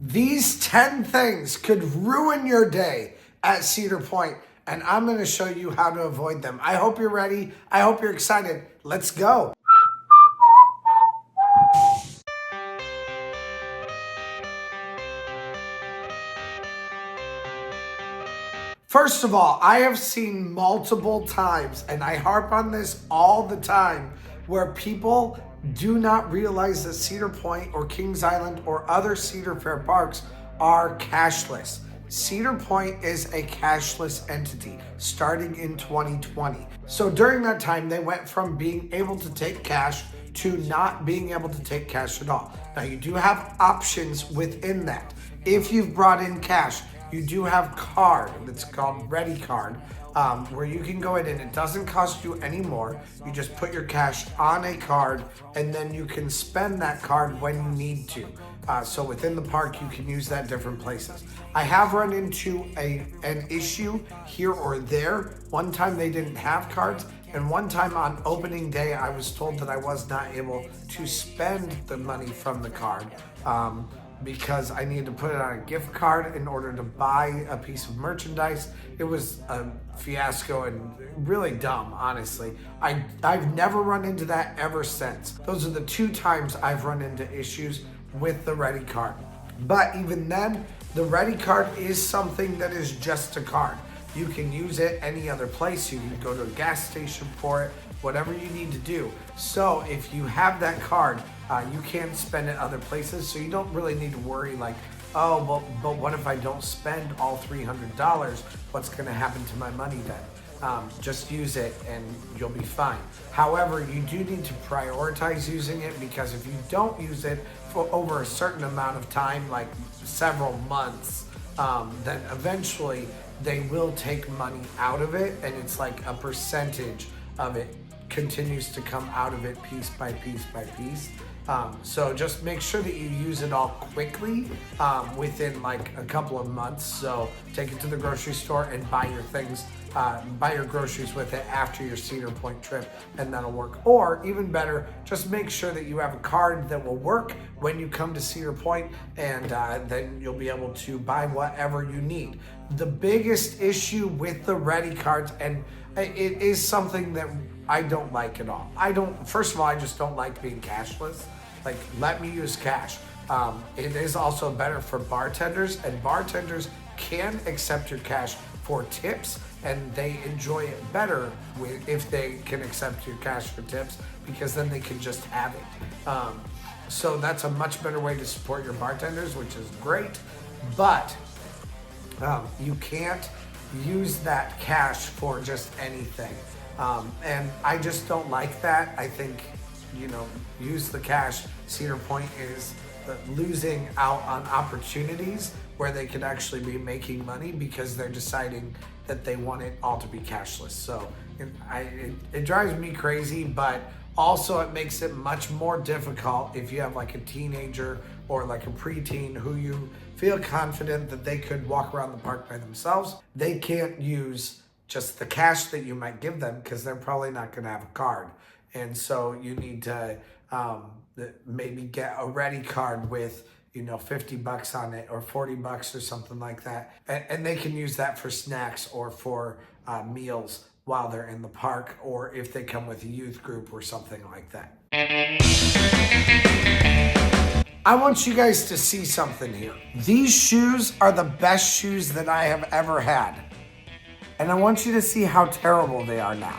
These 10 things could ruin your day at Cedar Point, and I'm going to show you how to avoid them. I hope you're ready. I hope you're excited. Let's go. First of all, I have seen multiple times, and I harp on this all the time, where people do not realize that Cedar Point or Kings Island or other Cedar Fair parks are cashless. Cedar Point is a cashless entity starting in 2020. So during that time, they went from being able to take cash to not being able to take cash at all. Now you do have options within that. If you've brought in cash, you do have card that's called Ready Card, where you can go in and it doesn't cost you any more. You just put your cash on a card and then you can spend that card when you need to. So within the park, you can use that different places. I have run into an issue here or there. One time they didn't have cards, and one time on opening day, I was told that I was not able to spend the money from the card. Because I needed to put it on a gift card in order to buy a piece of merchandise. It was a fiasco and really dumb, honestly. I've never run into that ever since. Those are the two times I've run into issues with the Ready Card. But even then, the Ready Card is something that is just a card. You can use it any other place. You can go to a gas station for it, whatever you need to do. So if you have that card, you can spend it other places. So you don't really need to worry like, oh, well, but what if I don't spend all $300? What's gonna happen to my money then? Just use it and you'll be fine. However, you do need to prioritize using it, because if you don't use it for over a certain amount of time, like several months, then eventually they will take money out of it, and it's like a percentage of it continues to come out of it piece by piece by piece. So just make sure that you use it all quickly within like a couple of months. So take it to the grocery store and buy your things, buy your groceries with it after your Cedar Point trip, and that'll work. Or even better, just make sure that you have a card that will work when you come to Cedar Point, and then you'll be able to buy whatever you need. The biggest issue with the Ready Cards, and it is something that I don't like at all. First of all, I just don't like being cashless. Like, let me use cash. It is also better for bartenders, and bartenders can accept your cash for tips, and they enjoy it better if they can accept your cash for tips, because then they can just have it. So that's a much better way to support your bartenders, which is great. But you can't use that cash for just anything. And I just don't like that. I think, use the cash. Cedar Point is losing out on opportunities where they could actually be making money because they're deciding that they want it all to be cashless. So it drives me crazy, but also it makes it much more difficult if you have like a teenager or like a preteen who you feel confident that they could walk around the park by themselves. They can't use just the cash that you might give them because they're probably not going to have a card. And so you need to maybe get a Ready Card with, $50 on it or $40 or something like that. And they can use that for snacks or for meals while they're in the park, or if they come with a youth group or something like that. I want you guys to see something here. These shoes are the best shoes that I have ever had. And I want you to see how terrible they are now.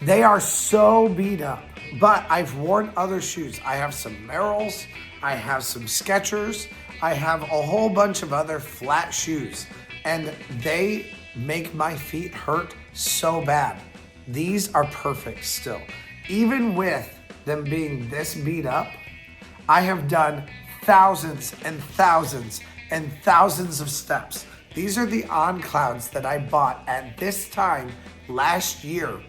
They are so beat up, but I've worn other shoes. I have some Merrells, I have some Skechers, I have a whole bunch of other flat shoes, and they make my feet hurt so bad. These are perfect still. Even with them being this beat up, I have done thousands and thousands and thousands of steps. These are the On Clouds that I bought at this time last year,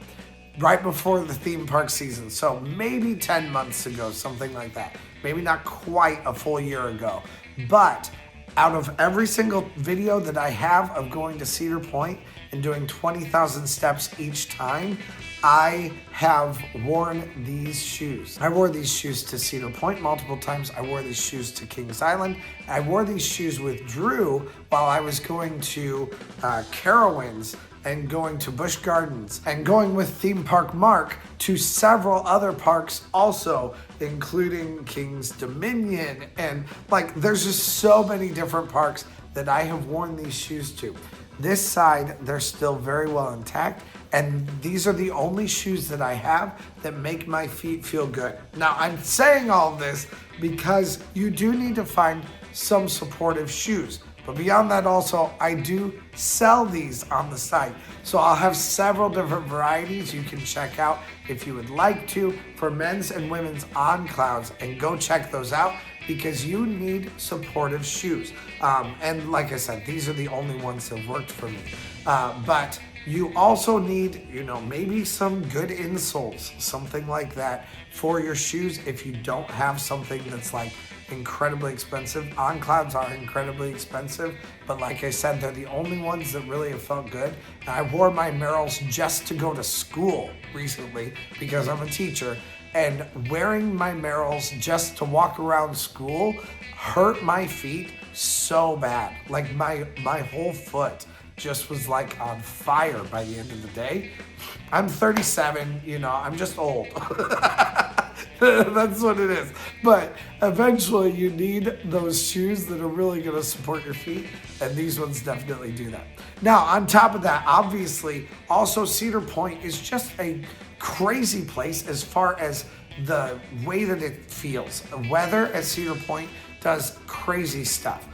right before the theme park season. So maybe 10 months ago, something like that. Maybe not quite a full year ago. But Out of every single video that I have of going to Cedar Point and doing 20,000 steps each time, I have worn these shoes. I wore these shoes to Cedar Point multiple times. I wore these shoes to Kings Island. I wore these shoes with Drew while I was going to Carowinds and going to Busch Gardens and going with Theme Park Mark to several other parks also, including King's Dominion. And like, there's just so many different parks that I have worn these shoes to. This side, they're still very well intact. And these are the only shoes that I have that make my feet feel good. Now, I'm saying all this because you do need to find some supportive shoes. But beyond that also, I do sell these on the site. So I'll have several different varieties you can check out if you would like to for men's and women's on clouds, and go check those out because you need supportive shoes. And like I said, these are the only ones that worked for me. But you also need, maybe some good insoles, something like that for your shoes if you don't have something that's like incredibly expensive. On clouds are incredibly expensive, but like I said, they're the only ones that really have felt good. And I wore my Merrells just to go to school recently because I'm a teacher, and wearing my Merrells just to walk around school hurt my feet so bad. Like my whole foot just was like on fire by the end of the day. I'm 37, I'm just old. That's what it is. But eventually you need those shoes that are really going to support your feet, and these ones definitely do that. Now, on top of that, obviously, also Cedar Point is just a crazy place as far as the way that it feels. The weather at Cedar Point does crazy stuff.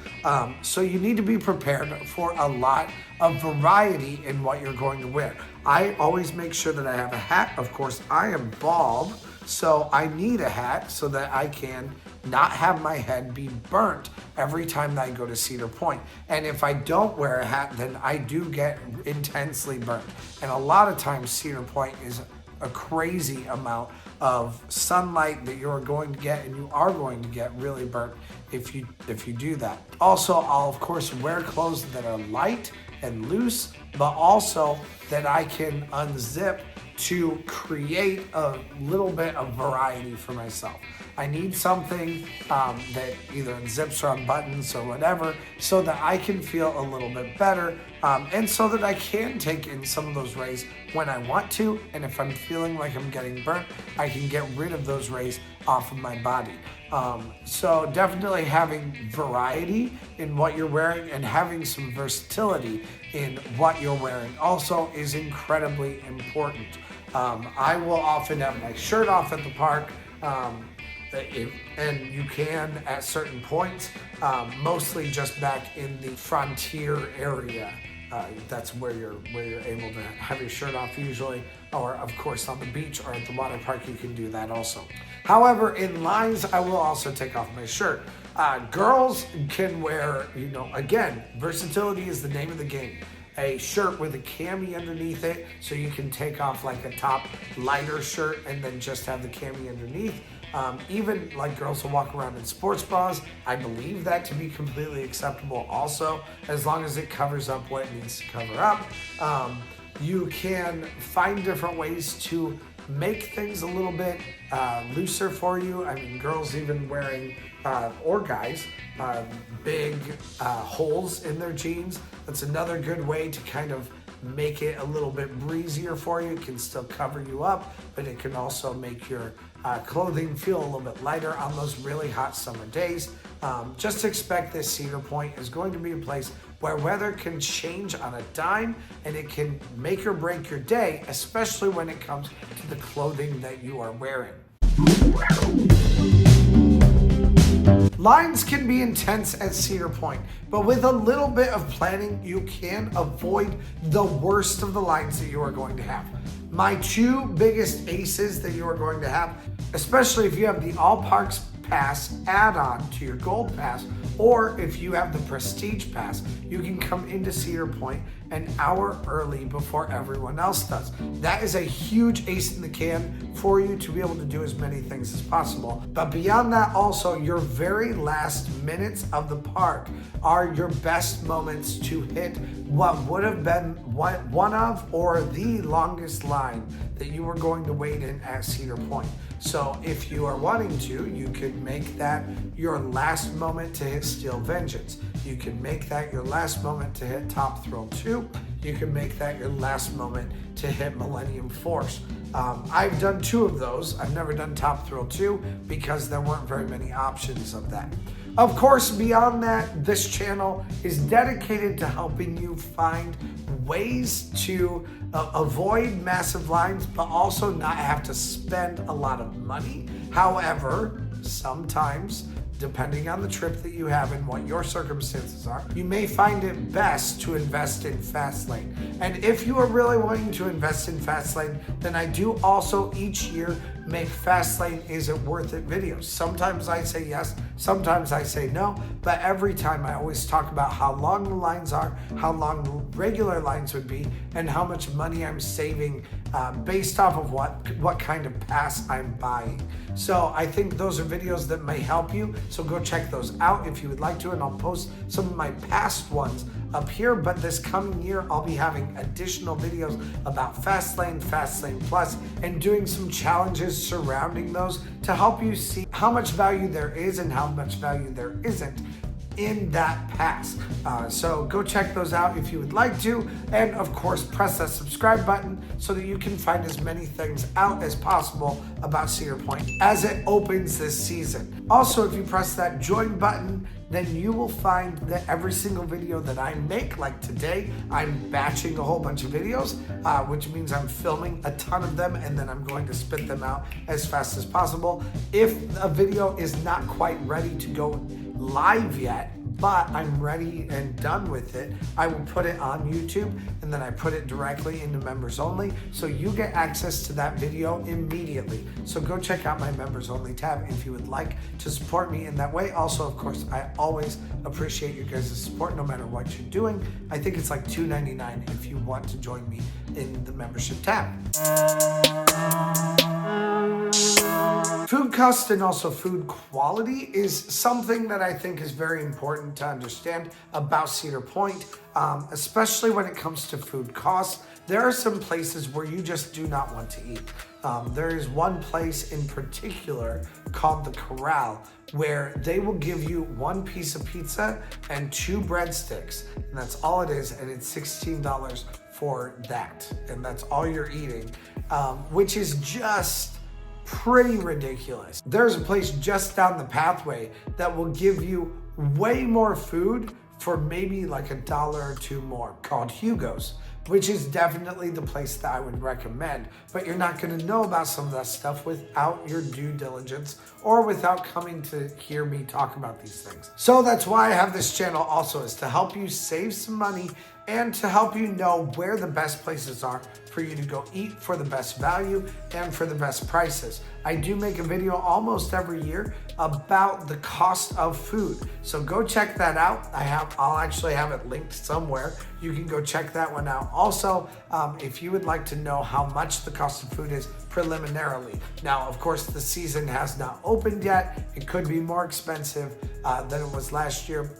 So you need to be prepared for a lot of variety in what you're going to wear. I always make sure that I have a hat. Of course, I am bald, so I need a hat so that I can not have my head be burnt every time that I go to Cedar Point. And if I don't wear a hat, then I do get intensely burnt. And a lot of times Cedar Point is a crazy amount of sunlight that you're going to get, and you are going to get really burnt if you do that. Also, I'll of course wear clothes that are light and loose, but also that I can unzip to create a little bit of variety for myself. I need something that either unzips or unbuttons or whatever, so that I can feel a little bit better, and so that I can take in some of those rays when I want to. And if I'm feeling like I'm getting burnt, I can get rid of those rays off of my body. So definitely having variety in what you're wearing and having some versatility in what you're wearing also is incredibly important. I will often have my shirt off at the park, and you can at certain points, mostly just back in the frontier area. That's where you're able to have your shirt off usually, or of course on the beach or at the water park you can do that also. However, in lines I will also take off my shirt. Girls can wear, again, versatility is the name of the game. A shirt with a cami underneath it, so you can take off like a top lighter shirt and then just have the cami underneath. Even like girls will walk around in sports bras. I believe that to be completely acceptable also, as long as it covers up what it needs to cover up. You can find different ways to make things a little bit looser for you. I mean, girls even wearing, or guys, big holes in their jeans. That's another good way to kind of make it a little bit breezier for you. It can still cover you up, but it can also make your clothing feel a little bit lighter on those really hot summer days. Just expect this Cedar Point is going to be a place where weather can change on a dime, and it can make or break your day, especially when it comes to the clothing that you are wearing. Lines can be intense at Cedar Point, but with a little bit of planning, you can avoid the worst of the lines that you are going to have. My two biggest aces that you are going to have, especially if you have the All Parks Pass add-on to your Gold Pass, Or if you have the Prestige Pass, you can come into Cedar Point an hour early before everyone else does. That is a huge ace in the can for you to be able to do as many things as possible. But beyond that, also, your very last minutes of the park are your best moments to hit what would have been one of or the longest line that you were going to wait in at Cedar Point. So if you are wanting to, you could make that your last moment to hit Steel Vengeance. You can make that your last moment to hit Top Thrill 2. You can make that your last moment to hit Millennium Force. I've done 2 of those. I've never done Top Thrill 2 because there weren't very many options of that. Of course, beyond that, this channel is dedicated to helping you find ways to avoid massive lines, but also not have to spend a lot of money. However, sometimes, depending on the trip that you have and what your circumstances are, you may find it best to invest in Fastlane. And if you are really wanting to invest in Fastlane, then I do also each year make Fastlane Is It Worth It videos. Sometimes I say yes, sometimes I say no, but every time I always talk about how long the lines are, how long the regular lines would be, and how much money I'm saving based off of what kind of pass I'm buying. So I think those are videos that may help you. So go check those out if you would like to, and I'll post some of my past ones up here. But this coming year, I'll be having additional videos about Fastlane, Fastlane Plus, and doing some challenges surrounding those to help you see how much value there is and how much value there isn't in that pass. So go check those out if you would like to. And of course, press that subscribe button so that you can find as many things out as possible about Cedar Point as it opens this season. Also, if you press that join button, then you will find that every single video that I make, like today, I'm batching a whole bunch of videos, which means I'm filming a ton of them and then I'm going to spit them out as fast as possible. If a video is not quite ready to go live yet, but I'm ready and done with it, I will put it on YouTube and then I put it directly into members only, so you get access to that video immediately. So go check out my members only tab if you would like to support me in that way. Also, of course, I always appreciate you guys' support no matter what you're doing. I think it's like $2.99 if you want to join me in the membership tab. Food cost and also food quality is something that I think is very important to understand about Cedar Point, especially when it comes to food costs. There are some places where you just do not want to eat. There is one place in particular called the Corral where they will give you 1 piece of pizza and 2 breadsticks, and that's all it is, and it's $16 for that, and that's all you're eating, which is just pretty ridiculous. There's a place just down the pathway that will give you way more food for maybe like $1 or $2 more, called Hugo's, which is definitely the place that I would recommend. But you're not gonna know about some of that stuff without your due diligence or without coming to hear me talk about these things. So that's why I have this channel also, is to help you save some money and to help you know where the best places are for you to go eat for the best value and for the best prices. I do make a video almost every year about the cost of food. So go check that out. I'll actually have it linked somewhere. You can go check that one out. Also, if you would like to know how much the cost of food is preliminarily. Now, of course, the season has not opened yet. It could be more expensive than it was last year.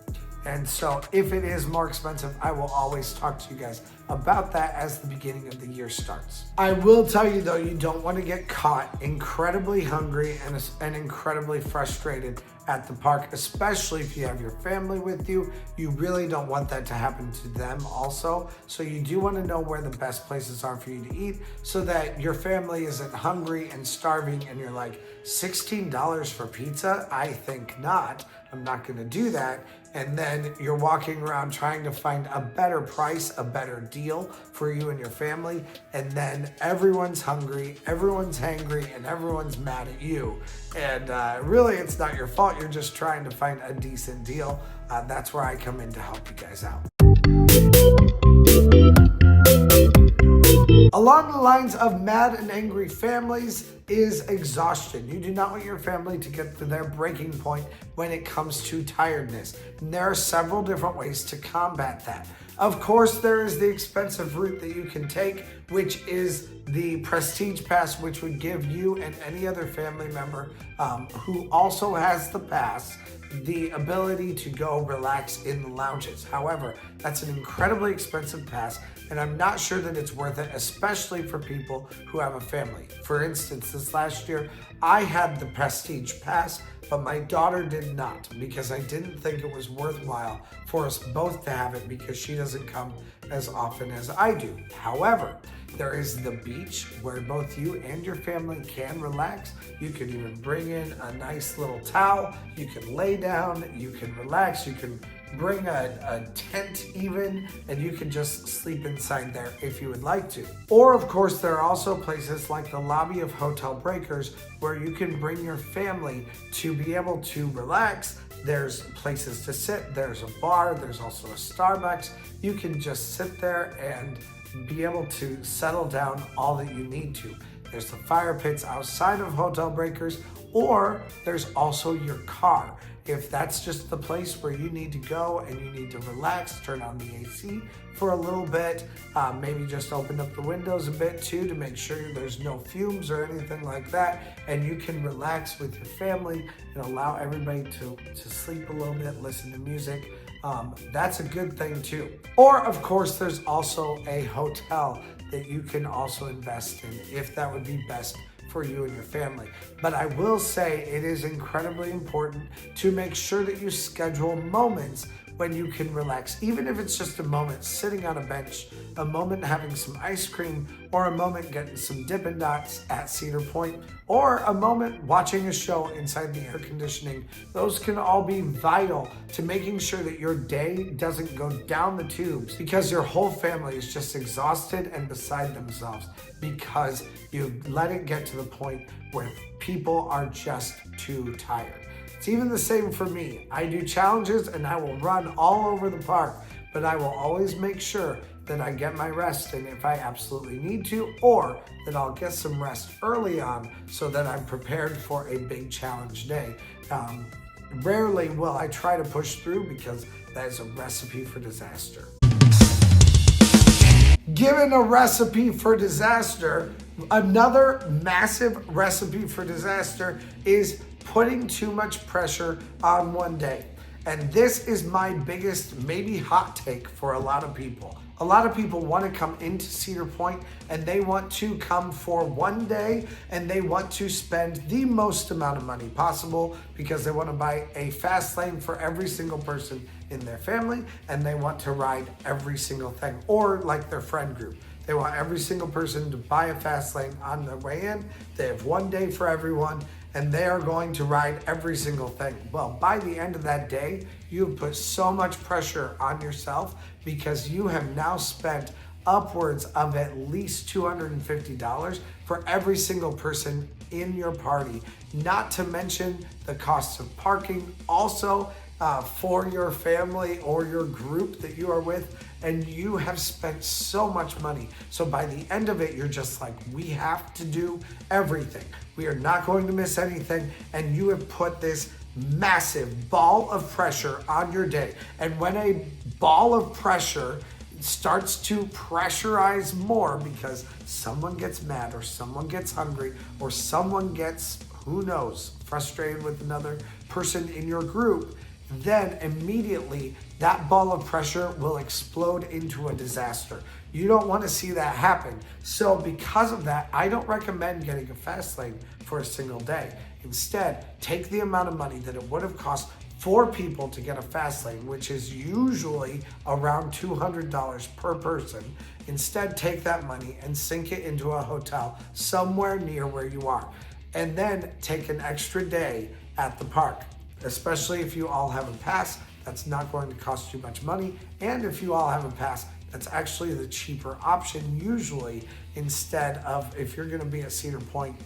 And so if it is more expensive, I will always talk to you guys about that as the beginning of the year starts. I will tell you though, you don't want to get caught incredibly hungry and incredibly frustrated at the park, especially if you have your family with you. You really don't want that to happen to them also. So you do want to know where the best places are for you to eat so that your family isn't hungry and starving and you're like, $16 for pizza? I think not. I'm not gonna do that. And then you're walking around trying to find a better price, a better deal for you and your family. And then everyone's hungry, everyone's hangry, and everyone's mad at you. And really, it's not your fault. You're just trying to find a decent deal. That's where I come in to help you guys out. Along the lines of mad and angry families is exhaustion. You do not want your family to get to their breaking point when it comes to tiredness. And there are several different ways to combat that. Of course, there is the expensive route that you can take, which is the Prestige Pass, which would give you and any other family member who also has the pass the ability to go relax in the lounges. However, that's an incredibly expensive pass, and I'm not sure that it's worth it, especially for people who have a family. For instance, this last year, I had the Prestige Pass, but my daughter did not, because I didn't think it was worthwhile for us both to have it, because she doesn't come as often as I do. However, there is the beach where both you and your family can relax. You can even bring in a nice little towel. You can lay down, you can relax, you can bring a tent even, and you can just sleep inside there if you would like to. Or of course, there are also places like the lobby of Hotel Breakers where you can bring your family to be able to relax. There's places to sit, there's a bar, there's also a Starbucks. You can just sit there and be able to settle down all that you need to. There's the fire pits outside of Hotel Breakers, or there's also your car. If that's just the place where you need to go and you need to relax, turn on the AC for a little bit, maybe just open up the windows a bit too to make sure there's no fumes or anything like that, and you can relax with your family and allow everybody to sleep a little bit, listen to music. That's a good thing too. Or of course, there's also a hotel that you can also invest in if that would be best for you and your family. But I will say it is incredibly important to make sure that you schedule moments when you can relax, even if it's just a moment sitting on a bench, a moment having some ice cream, or a moment getting some Dippin' Dots at Cedar Point, or a moment watching a show inside the air conditioning. Those can all be vital to making sure that your day doesn't go down the tubes because your whole family is just exhausted and beside themselves because you let it get to the point where people are just too tired. It's even the same for me. I do challenges and I will run all over the park, but I will always make sure that I get my rest in if I absolutely need to, or that I'll get some rest early on so that I'm prepared for a big challenge day. Rarely will I try to push through because that is a recipe for disaster. Given a recipe for disaster, another massive recipe for disaster is putting too much pressure on one day. And this is my biggest, maybe hot take for a lot of people. A lot of people want to come into Cedar Point and they want to come for one day and they want to spend the most amount of money possible because they want to buy a fast lane for every single person in their family and they want to ride every single thing, or like their friend group. They want every single person to buy a fast lane on their way in. They have one day for everyone and they are going to ride every single thing. Well, by the end of that day, you have put so much pressure on yourself because you have now spent upwards of at least $250 for every single person in your party, not to mention the cost of parking also for your family or your group that you are with, and you have spent so much money. So by the end of it, you're just like, we have to do everything. We are not going to miss anything, and you have put this massive ball of pressure on your day. And when a ball of pressure starts to pressurize more because someone gets mad or someone gets hungry or someone gets, who knows, frustrated with another person in your group, then immediately that ball of pressure will explode into a disaster. You don't want to see that happen. So because of that, I don't recommend getting a fast lane for a single day. Instead, take the amount of money that it would have cost for people to get a fast lane, which is usually around $200 per person. Instead, take that money and sink it into a hotel somewhere near where you are. And then take an extra day at the park. Especially if you all have a pass, that's not going to cost you much money. And if you all have a pass, that's actually the cheaper option usually, instead of if you're going to be at Cedar Point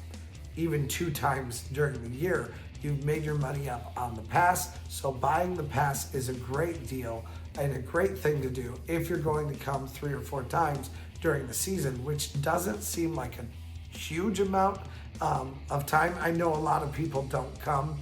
even 2 times during the year, you've made your money up on the pass. So buying the pass is a great deal and a great thing to do if you're going to come 3 or 4 times, during the season, which doesn't seem like a huge amount of time. I know a lot of people don't come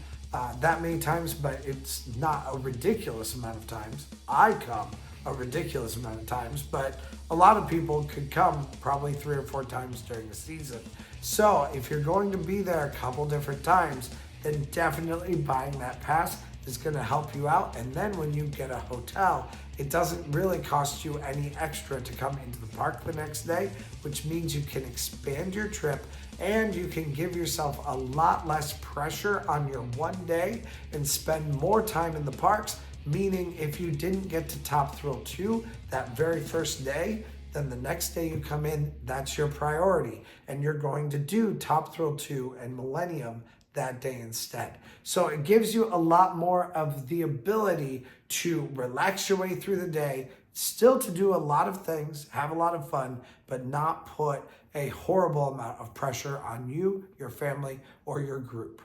that many times, but it's not a ridiculous amount of times. I come a ridiculous amount of times, but a lot of people could come probably 3 or 4 times during the season. So if you're going to be there a couple different times, then definitely buying that pass is going to help you out. And then when you get a hotel, it doesn't really cost you any extra to come into the park the next day, which means you can expand your trip and you can give yourself a lot less pressure on your one day and spend more time in the parks. Meaning if you didn't get to Top Thrill 2 that very first day, then the next day you come in, that's your priority. And you're going to do Top Thrill 2 and Millennium that day instead. So it gives you a lot more of the ability to relax your way through the day, still to do a lot of things, have a lot of fun, but not put a horrible amount of pressure on you, your family, or your group.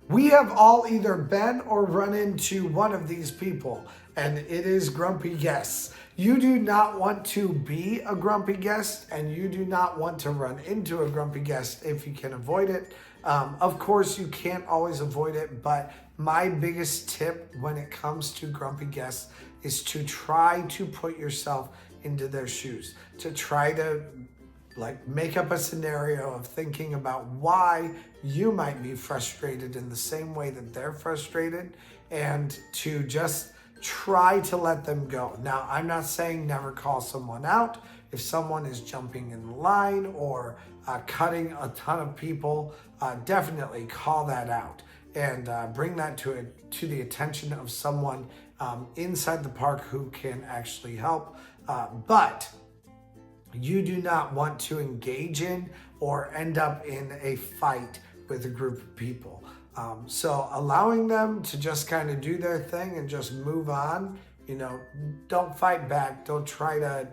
We have all either been or run into one of these people, and it is grumpy guests. You do not want to be a grumpy guest, and you do not want to run into a grumpy guest if you can avoid it. Of course, you can't always avoid it, but my biggest tip when it comes to grumpy guests is to try to put yourself into their shoes, to try to make up a scenario of thinking about why you might be frustrated in the same way that they're frustrated, and to just try to let them go. Now, I'm not saying never call someone out. If someone is jumping in line or cutting a ton of people, definitely call that out and bring that to the attention of someone inside the park who can actually help. But you do not want to engage in or end up in a fight with a group of people. So allowing them to just kind of do their thing and just move on, don't fight back. Don't try to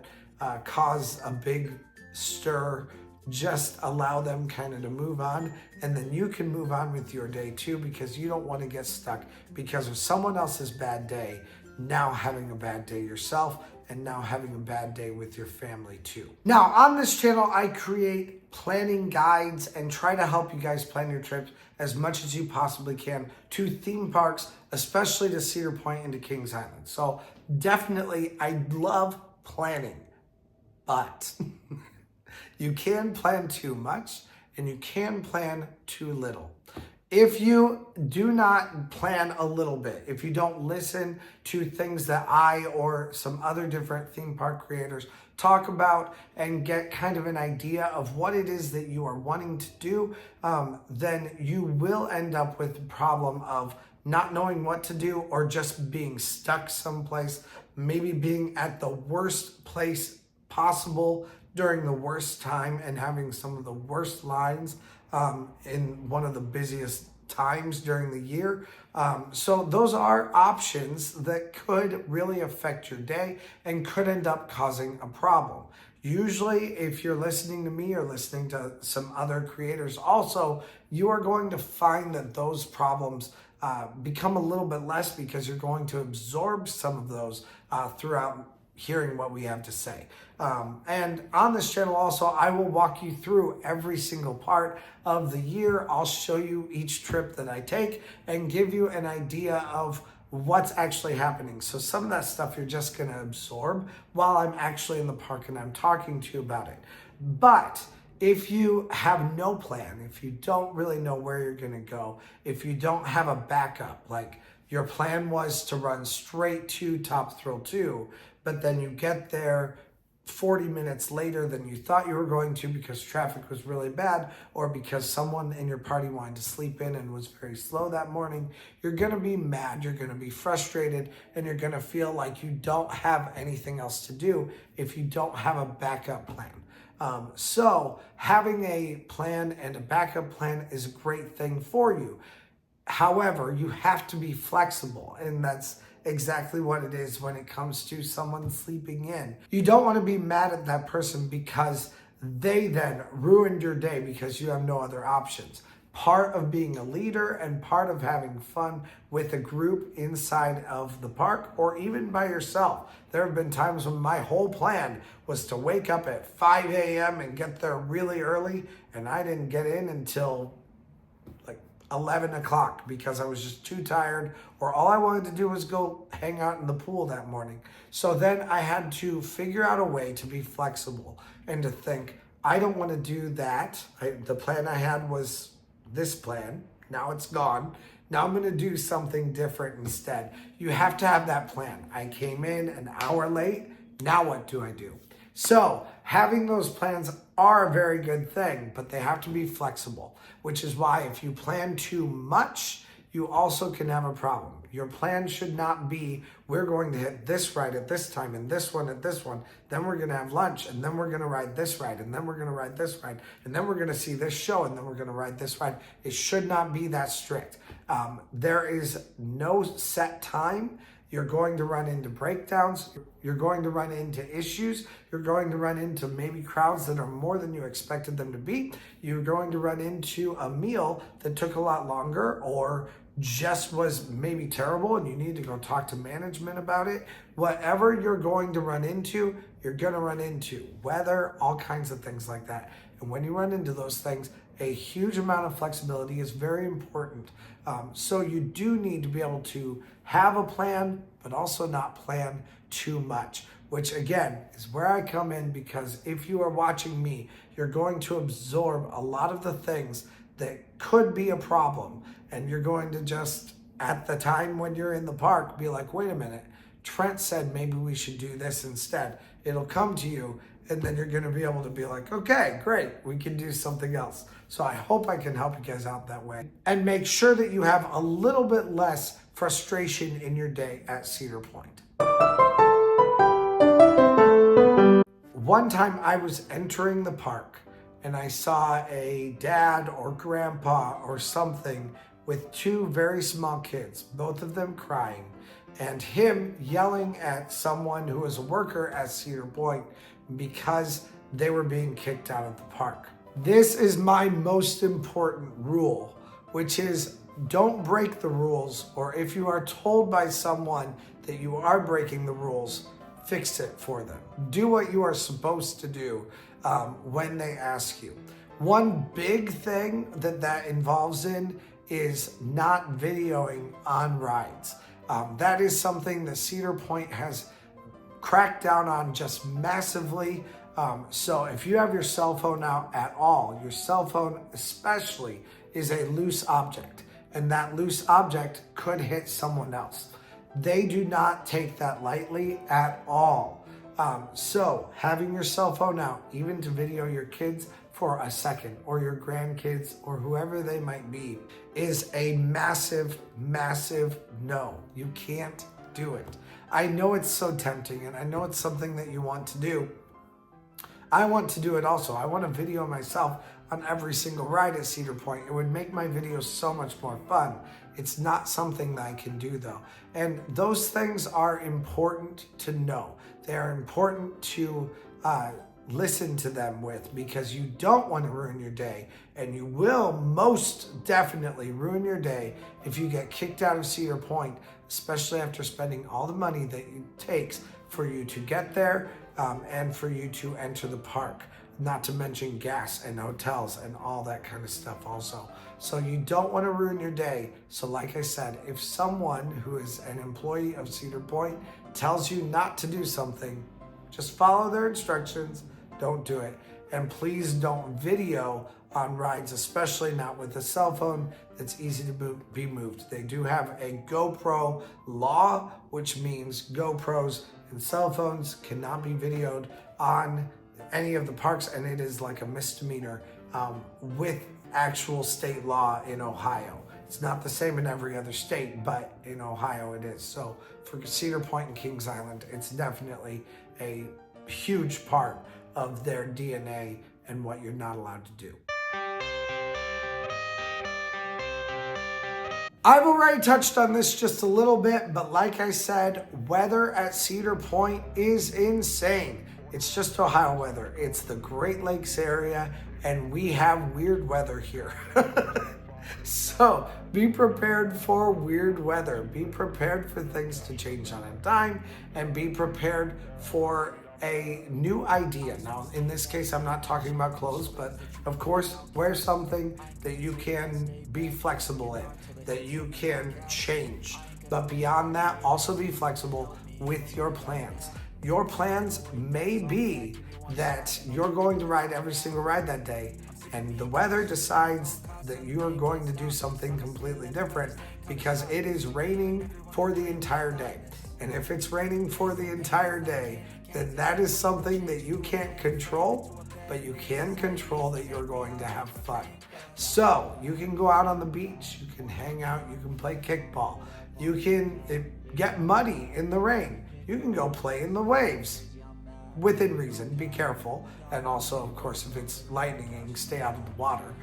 cause a big stir. Just allow them kind of to move on, and then you can move on with your day too, because you don't want to get stuck because of someone else's bad day, now having a bad day yourself, and now having a bad day with your family too. Now, on this channel, I create planning guides and try to help you guys plan your trips as much as you possibly can to theme parks, especially to Cedar Point and to Kings Island. So definitely, I love planning, but you can plan too much and you can plan too little. If you do not plan a little bit, if you don't listen to things that I or some other different theme park creators talk about and get kind of an idea of what it is that you are wanting to do, then you will end up with the problem of not knowing what to do or just being stuck someplace, maybe being at the worst place possible during the worst time and having some of the worst lines in one of the busiest times during the year. So those are options that could really affect your day and could end up causing a problem. Usually, if you're listening to me or listening to some other creators also, you are going to find that those problems become a little bit less because you're going to absorb some of those throughout hearing what we have to say. And on this channel also, I will walk you through every single part of the year. I'll show you each trip that I take and give you an idea of what's actually happening. So some of that stuff you're just gonna absorb while I'm actually in the park and I'm talking to you about it. But if you have no plan, if you don't really know where you're gonna go, if you don't have a backup, like your plan was to run straight to Top Thrill 2, but then you get there 40 minutes later than you thought you were going to because traffic was really bad or because someone in your party wanted to sleep in and was very slow that morning, you're gonna be mad, you're gonna be frustrated, and you're gonna feel like you don't have anything else to do if you don't have a backup plan. So having a plan and a backup plan is a great thing for you. However, you have to be flexible, and that's exactly what it is when it comes to someone sleeping in. You don't want to be mad at that person because they then ruined your day because you have no other options. part of being a leader and part of having fun with a group inside of the park or even by yourself. There have been times when my whole plan was to wake up at 5 a.m. and get there really early, and I didn't get in until like 11 o'clock because I was just too tired, or all I wanted to do was go hang out in the pool that morning. So then I had to figure out a way to be flexible and to think, I don't want to do that. The plan I had was this plan. Now it's gone. Now I'm going to do something different instead. You have to have that plan. I came in an hour late. Now what do I do? So having those plans are a very good thing, but they have to be flexible, which is why if you plan too much, you also can have a problem. Your plan should not be, we're going to hit this ride at this time and this one at this one, then we're going to have lunch, and then we're going to ride this ride, and then we're going to ride this ride, and then we're going to see this show, and then we're going to ride this ride. It should not be that strict. There is no set time. You're going to run into breakdowns. You're going to run into issues. You're going to run into maybe crowds that are more than you expected them to be. You're going to run into a meal that took a lot longer or just was maybe terrible and you need to go talk to management about it. Whatever you're going to run into, you're going to run into. Weather, all kinds of things like that. And when you run into those things, a huge amount of flexibility is very important. So you do need to be able to have a plan, but also not plan too much, which again is where I come in, because if you are watching me, you're going to absorb a lot of the things that could be a problem. And you're going to just, at the time when you're in the park, be like, wait a minute, Trent said maybe we should do this instead. It'll come to you, and then you're going to be able to be like, okay, great, we can do something else. So I hope I can help you guys out that way. And make sure that you have a little bit less frustration in your day at Cedar Point. One time I was entering the park and I saw a dad or grandpa or something with two very small kids, both of them crying, and him yelling at someone who was a worker at Cedar Point because they were being kicked out of the park. This is my most important rule, which is don't break the rules, or if you are told by someone that you are breaking the rules, fix it for them. Do what you are supposed to do when they ask you. One big thing that involves in is not videoing on rides. That is something that Cedar Point has cracked down on just massively. So if you have your cell phone out at all, your cell phone especially is a loose object, and that loose object could hit someone else. They do not take that lightly at all. So having your cell phone out, even to video your kids for a second, or your grandkids, or whoever they might be, is a massive, massive no. You can't do it. I know it's so tempting, and I know it's something that you want to do. I want to do it also. I want to video myself on every single ride at Cedar Point. It would make my videos so much more fun. It's not something that I can do though. And those things are important to know. They are important to listen to them with, because you don't want to ruin your day, and you will most definitely ruin your day if you get kicked out of Cedar Point, especially after spending all the money that it takes for you to get there and for you to enter the park, not to mention gas and hotels and all that kind of stuff also. So you don't want to ruin your day. So like I said, if someone who is an employee of Cedar Point tells you not to do something, just follow their instructions. Don't do it. And please don't video on rides, especially not with a cell phone that's easy to be moved. They do have a GoPro law, which means GoPros and cell phones cannot be videoed on any of the parks, and it is like a misdemeanor with actual state law in Ohio. It's not the same in every other state, but in Ohio it is. So for Cedar Point and Kings Island, it's definitely a huge part of their DNA and what you're not allowed to do. I've already touched on this just a little bit, but like I said, weather at Cedar Point is insane. It's just Ohio weather. It's the Great Lakes area, and we have weird weather here. So be prepared for weird weather. Be prepared for things to change on a dime, and be prepared for a new idea. Now, in this case, I'm not talking about clothes, but of course, wear something that you can be flexible in, that you can change. But beyond that, also be flexible with your plans. Your plans may be that you're going to ride every single ride that day, and the weather decides that you're going to do something completely different because it is raining for the entire day. And if it's raining for the entire day, then that is something that you can't control, but you can control that you're going to have fun. So you can go out on the beach, you can hang out, you can play kickball, you can get muddy in the rain, you can go play in the waves. Within reason, be careful. And also, of course, if it's lightning, stay out of the water.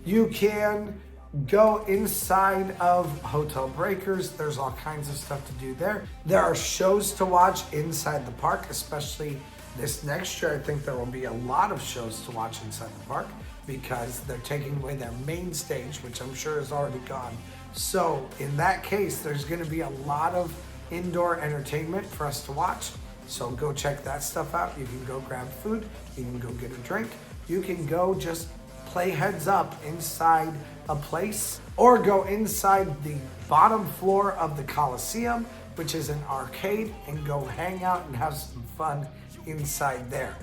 You can go inside of hotel breakers. There's all kinds of stuff to do there. There are shows to watch inside the park, especially this next year. I think there will be a lot of shows to watch inside the park because they're taking away their main stage, which I'm sure is already gone. So in that case, there's going to be a lot of indoor entertainment for us to watch. So go check that stuff out. You can go grab food, you can go get a drink, you can go just play heads up inside a place, or go inside the bottom floor of the Coliseum, which is an arcade, and go hang out and have some fun inside there.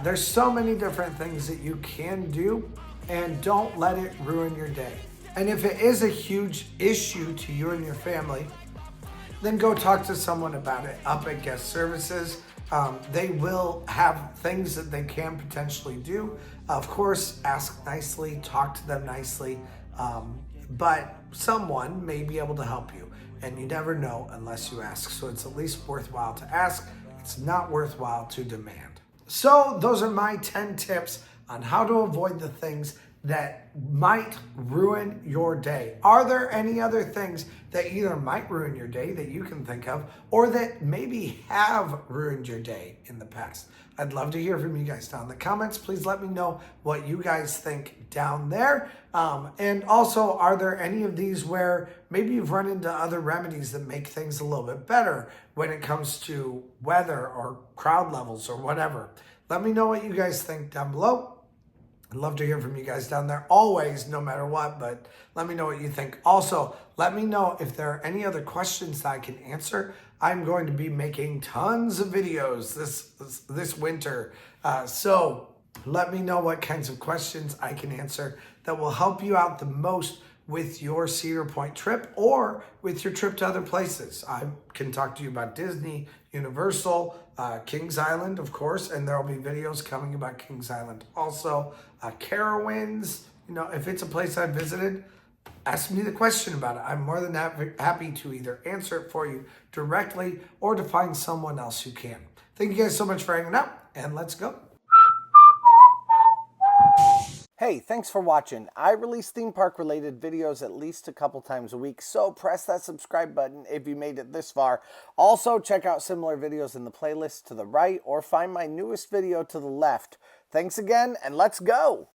There's so many different things that you can do, and don't let it ruin your day. And if it is a huge issue to you and your family, then go talk to someone about it up at Guest Services. They will have things that they can potentially do. Of course, ask nicely, talk to them nicely, but someone may be able to help you, and you never know unless you ask. So it's at least worthwhile to ask. It's not worthwhile to demand. So those are my 10 tips on how to avoid the things that might ruin your day. Are there any other things that either might ruin your day that you can think of, or that maybe have ruined your day in the past? I'd love to hear from you guys down in the comments. Please let me know what you guys think down there. And also, are there any of these where maybe you've run into other remedies that make things a little bit better when it comes to weather or crowd levels or whatever? Let me know what you guys think down below. I'd love to hear from you guys down there always, no matter what, but let me know what you think. Also, let me know if there are any other questions that I can answer. I'm going to be making tons of videos this winter. So let me know what kinds of questions I can answer that will help you out the most with your Cedar Point trip or with your trip to other places. I can talk to you about Disney, Universal, Kings Island, of course, and there will be videos coming about Kings Island. Also, Carowinds, if it's a place I visited, ask me the question about it. I'm more than happy to either answer it for you directly or to find someone else who can. Thank you guys so much for hanging out, and let's go. Hey, thanks for watching. I release theme park related videos at least a couple times a week, so press that subscribe button if you made it this far. Also, check out similar videos in the playlist to the right or find my newest video to the left. Thanks again, and let's go!